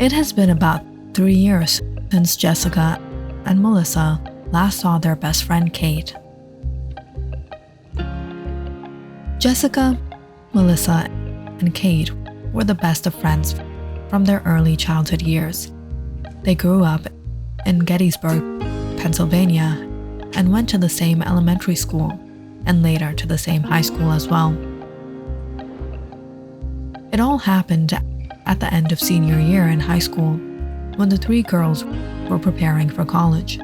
It has been about 3 years since Jessica and Melissa last saw their best friend Kate. Jessica, Melissa, and Kate were the best of friends from their early childhood years. They grew up in Gettysburg, Pennsylvania, and went to the same elementary school and later to the same high school as well. It all happened at the end of senior year in high school when the three girls were preparing for college.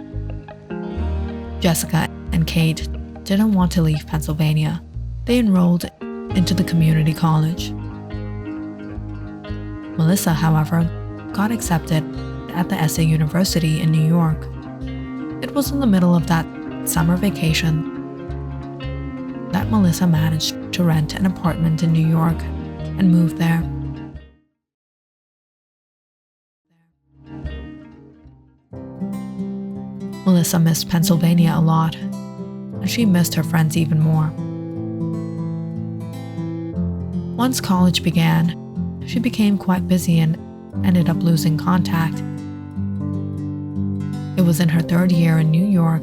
Jessica and Kate didn't want to leave Pennsylvania. They enrolled into the community college. Melissa, however, got accepted at the SA University in New York. It was in the middle of that summer vacation that Melissa managed to rent an apartment in New York and move there. Melissa missed Pennsylvania a lot, and she missed her friends even more. Once college began, she became quite busy and ended up losing contact. It was in her third year in New York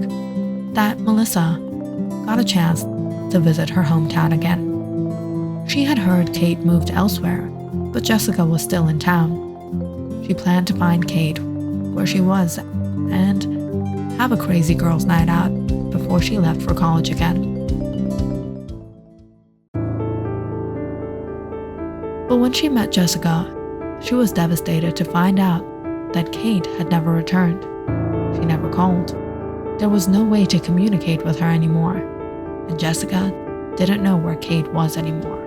that Melissa got a chance to visit her hometown again. She had heard Kate moved elsewhere, but Jessica was still in town. She planned to find Kate where she was and have a crazy girls' night out before she left for college again. But when she met Jessica, she was devastated to find out that Kate had never returned. She never called. There was no way to communicate with her anymore, and Jessica didn't know where Kate was anymore.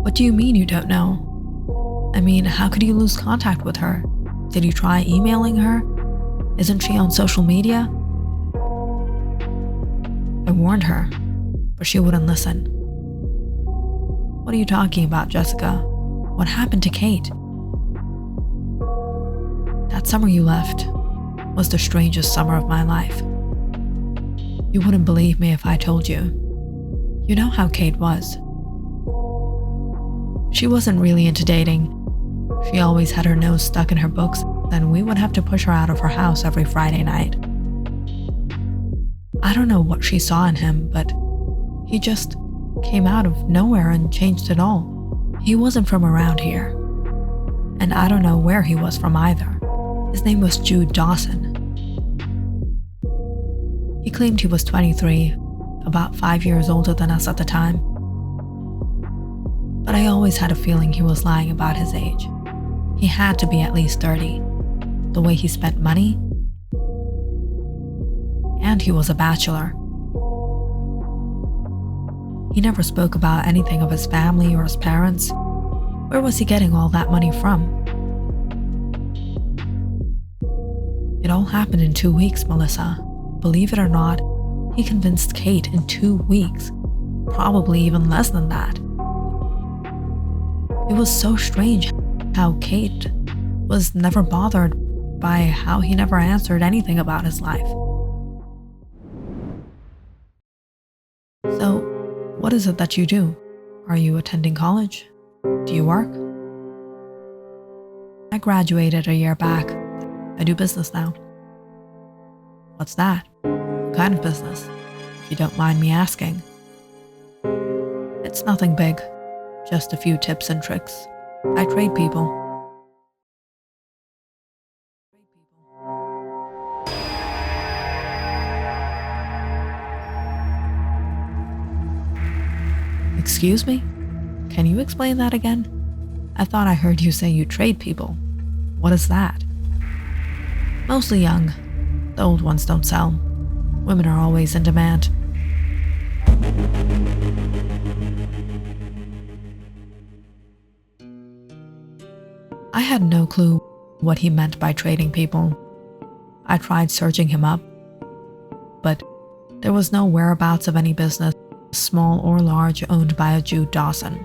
What do you mean you don't know? I mean, how could you lose contact with her? Did you try emailing her? Isn't she on social media? I warned her, but she wouldn't listen. What are you talking about, Jessica? What happened to Kate? That summer you left was the strangest summer of my life. You wouldn't believe me if I told you. You know how Kate was. She wasn't really into dating. She always had her nose stuck in her books, and we would have to push her out of her house every Friday night. I don't know what she saw in him, but he just came out of nowhere and changed it all. He wasn't from around here, and I don't know where he was from either. His name was Jude Dawson. He claimed he was 23, about 5 years older than us at the time. But I always had a feeling he was lying about his age. He had to be at least 30, the way he spent money, and he was a bachelor. He never spoke about anything of his family or his parents. Where was he getting all that money from? It all happened in 2 weeks, Melissa. Believe it or not, he convinced Kate in 2 weeks, probably even less than that. It was so strange how Kate was never bothered by how he never answered anything about his life. So, what is it that you do? Are you attending college? Do you work? I graduated a year back. I do business now. What's that? What kind of business? If you don't mind me asking. It's nothing big, just a few tips and tricks. I trade people. Excuse me? Can you explain that again? I thought I heard you say you trade people. What is that? Mostly young. The old ones don't sell. Women are always in demand. I had no clue what he meant by trading people. I tried searching him up, but there was no whereabouts of any business, small or large, owned by a Jude Dawson.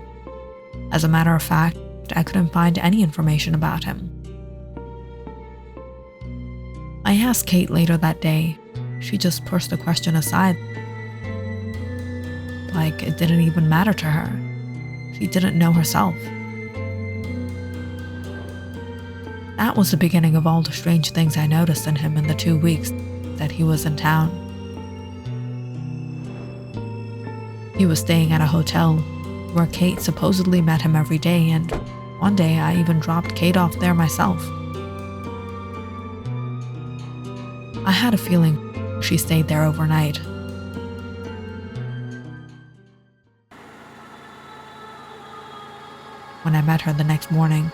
As a matter of fact, I couldn't find any information about him. I asked Kate later that day. She just pushed the question aside, like it didn't even matter to her. She didn't know herself. That was the beginning of all the strange things I noticed in him in the 2 weeks that he was in town. He was staying at a hotel where Kate supposedly met him every day, and one day I even dropped Kate off there myself. I had a feeling she stayed there overnight. When I met her the next morning,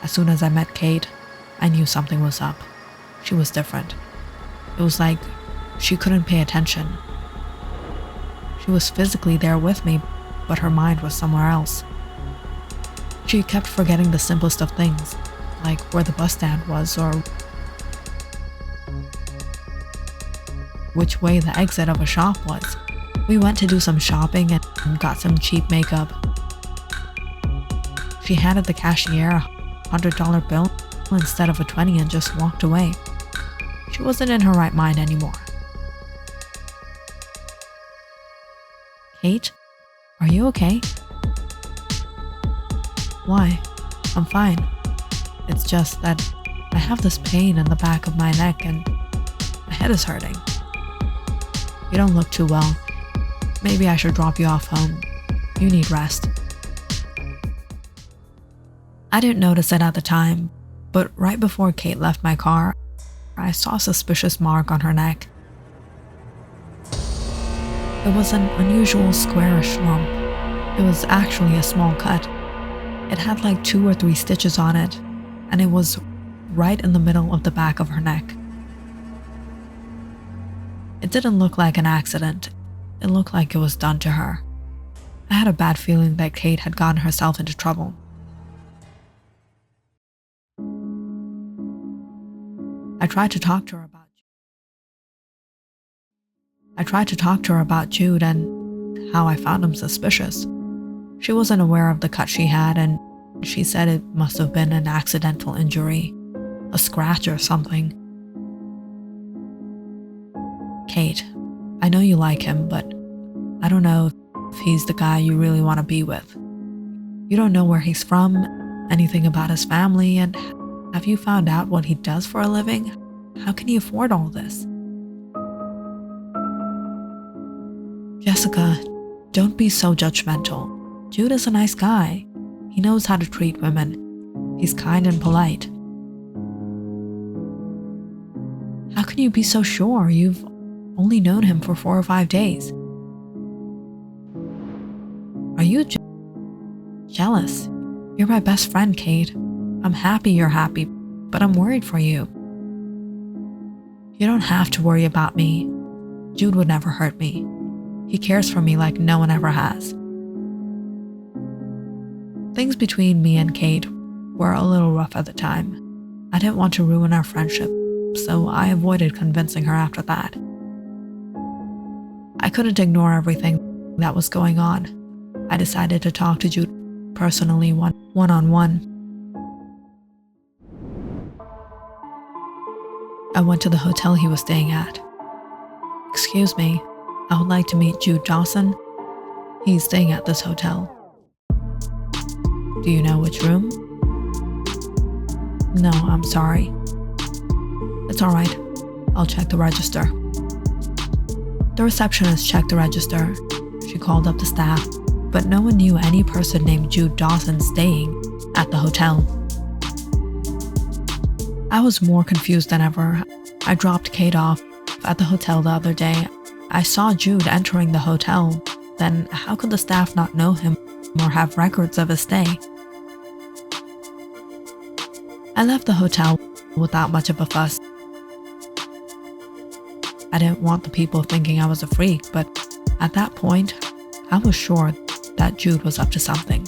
as soon as I met Kate, I knew something was up. She was different. It was like she couldn't pay attention. She was physically there with me, but her mind was somewhere else. She kept forgetting the simplest of things, like where the bus stand was or which way the exit of a shop was. We went to do some shopping and got some cheap makeup. She handed the cashier a $100 bill instead of a 20 and just walked away. She wasn't in her right mind anymore. Kate, are you okay? Why? I'm fine. It's just that I have this pain in the back of my neck and my head is hurting. You don't look too well. Maybe I should drop you off home. You need rest. I didn't notice it at the time, but right before Kate left my car, I saw a suspicious mark on her neck. It was an unusual squarish lump. It was actually a small cut. It had like 2 or 3 stitches on it, and it was right in the middle of the back of her neck. It didn't look like an accident. It looked like it was done to her. I had a bad feeling that Kate had gotten herself into trouble. I tried to talk to her about Jude and how I found him suspicious. She wasn't aware of the cut she had, and she said it must have been an accidental injury, a scratch or something. Kate, I know you like him, but I don't know if he's the guy you really want to be with. You don't know where he's from, anything about his family, and have you found out what he does for a living? How can he afford all this? Jessica, don't be so judgmental. Jude is a nice guy. He knows how to treat women. He's kind and polite. How can you be so sure? You've only known him for 4 or 5 days. Are you jealous? You're my best friend, Kate. I'm happy you're happy, but I'm worried for you. You don't have to worry about me. Jude would never hurt me. He cares for me like no one ever has. Things between me and Kate were a little rough at the time. I didn't want to ruin our friendship, so I avoided convincing her after that. I couldn't ignore everything that was going on. I decided to talk to Jude personally one-on-one. I went to the hotel he was staying at. Excuse me, I would like to meet Jude Dawson. He's staying at this hotel. Do you know which room? No, I'm sorry. It's alright. I'll check the register. The receptionist checked the register. She called up the staff, but no one knew any person named Jude Dawson staying at the hotel. I was more confused than ever. I dropped Kate off at the hotel the other day. I saw Jude entering the hotel. Then how could the staff not know him or have records of his stay? I left the hotel without much of a fuss. I didn't want the people thinking I was a freak, but at that point, I was sure that Jude was up to something.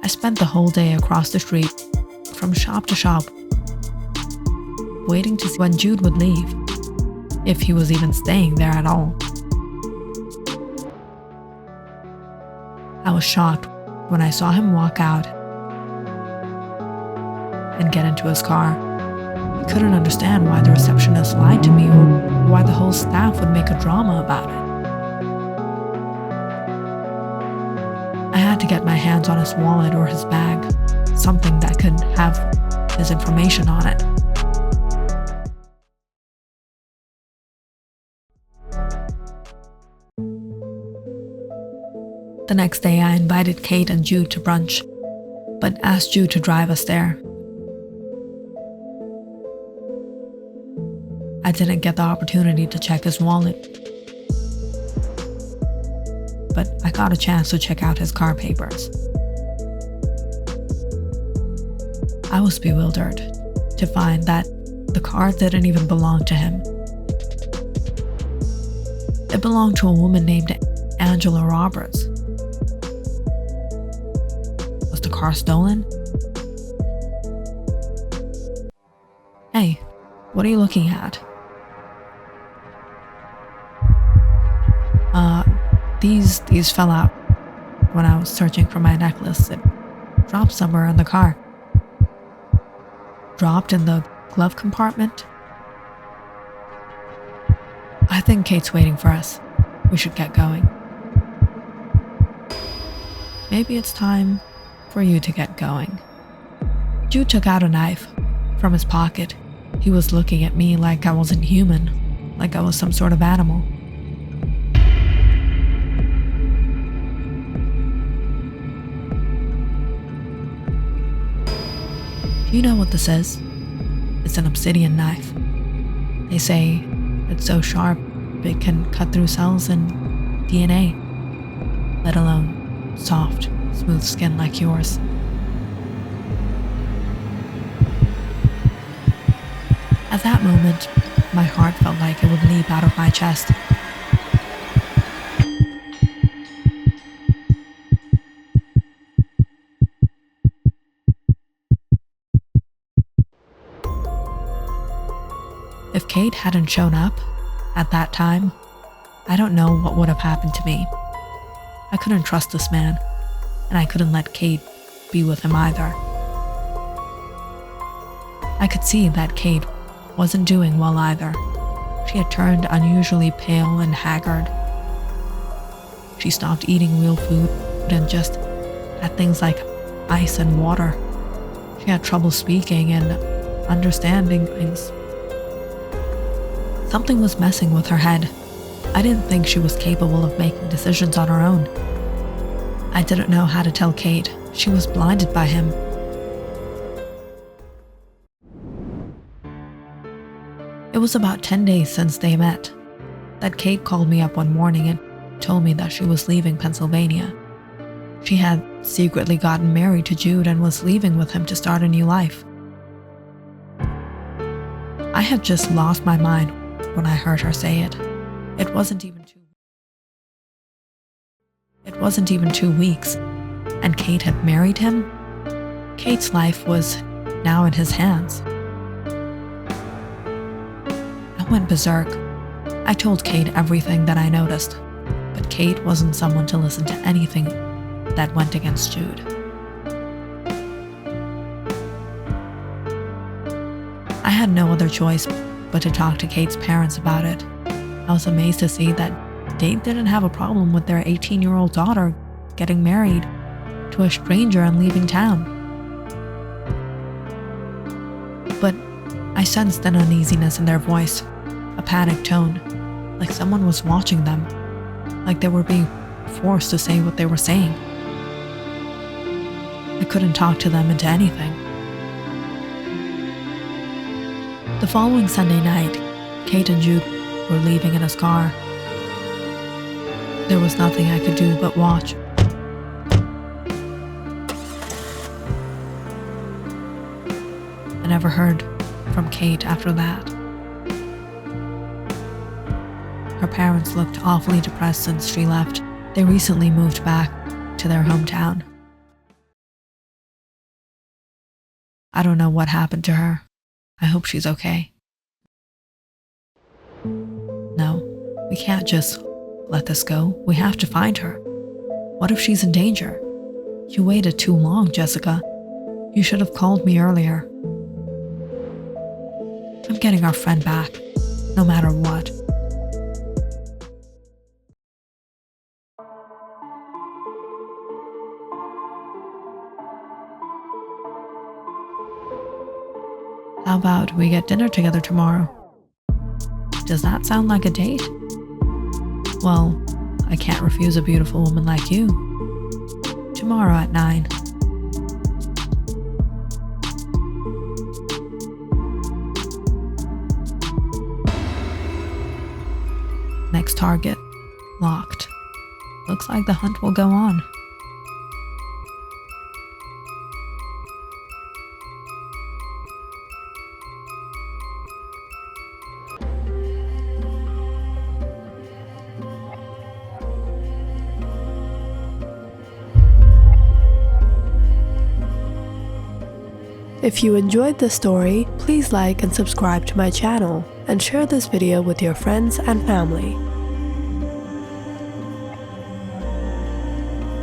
I spent the whole day across the street, from shop to shop, waiting to see when Jude would leave, if he was even staying there at all. I was shocked when I saw him walk out and get into his car. I couldn't understand why the receptionist lied to me or why the whole staff would make a drama about it. I had to get my hands on his wallet or his bag, something that could have his information on it. The next day, I invited Kate and Jude to brunch, but asked Jude to drive us there. I didn't get the opportunity to check his wallet, but I got a chance to check out his car papers. I was bewildered to find that the car didn't even belong to him. It belonged to a woman named Angela Roberts. Was the car stolen? Hey, what are you looking at? These fell out when I was searching for my necklace. It dropped somewhere in the car. Dropped in the glove compartment? I think Kate's waiting for us. We should get going. Maybe it's time for you to get going. Jude took out a knife from his pocket. He was looking at me like I wasn't human, like I was some sort of animal. Do you know what this is? It's an obsidian knife. They say it's so sharp it can cut through cells and DNA, let alone soft, smooth skin like yours. At that moment, my heart felt like it would leap out of my chest. If Kate hadn't shown up at that time, I don't know what would have happened to me. I couldn't trust this man, and I couldn't let Kate be with him either. I could see that Kate wasn't doing well either. She had turned unusually pale and haggard. She stopped eating real food and just had things like ice and water. She had trouble speaking and understanding things. Something was messing with her head. I didn't think she was capable of making decisions on her own. I didn't know how to tell Kate. She was blinded by him. It was about 10 days since they met that Kate called me up one morning and told me that she was leaving Pennsylvania. She had secretly gotten married to Jude and was leaving with him to start a new life. I had just lost my mind when I heard her say it. It wasn't even 2 weeks, and Kate had married him. Kate's life was now in his hands. I went berserk. I told Kate everything that I noticed, but Kate wasn't someone to listen to anything that went against Jude. I had no other choice but to talk to Kate's parents about it. I was amazed to see that they didn't have a problem with their 18-year-old daughter getting married to a stranger and leaving town. But I sensed an uneasiness in their voice, a panicked tone, like someone was watching them, like they were being forced to say what they were saying. I couldn't talk to them into anything. The following Sunday night, Kate and Jude were leaving in his car. There was nothing I could do but watch. I never heard from Kate after that. Her parents looked awfully depressed since she left. They recently moved back to their hometown. I don't know what happened to her. I hope she's okay. No, we can't just let this go. We have to find her. What if she's in danger? You waited too long, Jessica. You should have called me earlier. I'm getting our friend back, no matter what. How about we get dinner together tomorrow? Does that sound like a date? Well, I can't refuse a beautiful woman like you. Tomorrow at 9. Next target. Locked. Looks like the hunt will go on. If you enjoyed this story, please like and subscribe to my channel and share this video with your friends and family.